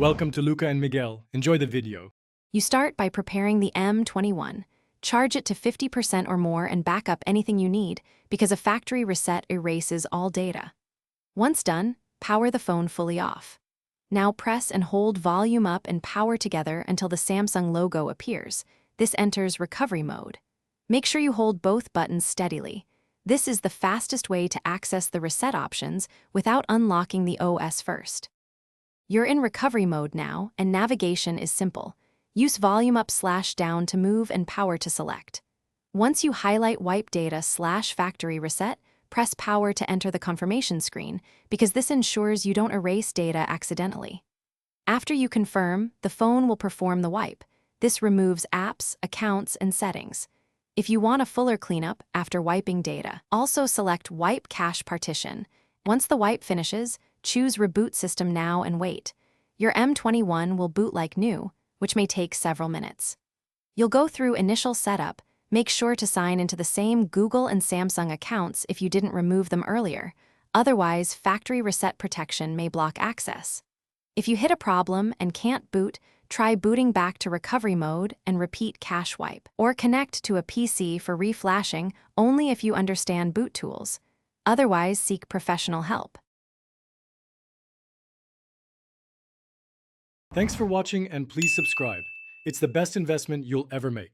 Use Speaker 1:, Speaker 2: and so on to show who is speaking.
Speaker 1: Welcome to Luca and Miguel. Enjoy the video.
Speaker 2: You start by preparing the M21. Charge it to 50% or more and back up anything you need because a factory reset erases all data. Once done, power the phone fully off. Now press and hold volume up and power together until the Samsung logo appears. This enters recovery mode. Make sure you hold both buttons steadily. This is the fastest way to access the reset options without unlocking the OS first. You're in recovery mode now, and navigation is simple. Use volume up/down to move and power to select. Once you highlight wipe data/factory reset, press power to enter the confirmation screen because this ensures you don't erase data accidentally. After you confirm, the phone will perform the wipe. This removes apps, accounts, and settings. If you want a fuller cleanup after wiping data, also select Wipe Cache Partition. Once the wipe finishes, choose Reboot System now and wait. Your M21 will boot like new, which may take several minutes. You'll go through initial setup. Make sure to sign into the same Google and Samsung accounts if you didn't remove them earlier. Otherwise, factory reset protection may block access. If you hit a problem and can't boot, try booting back to recovery mode and repeat cache wipe. Or connect to a PC for reflashing only if you understand boot tools. Otherwise, seek professional help.
Speaker 1: Thanks for watching and please subscribe. It's the best investment you'll ever make.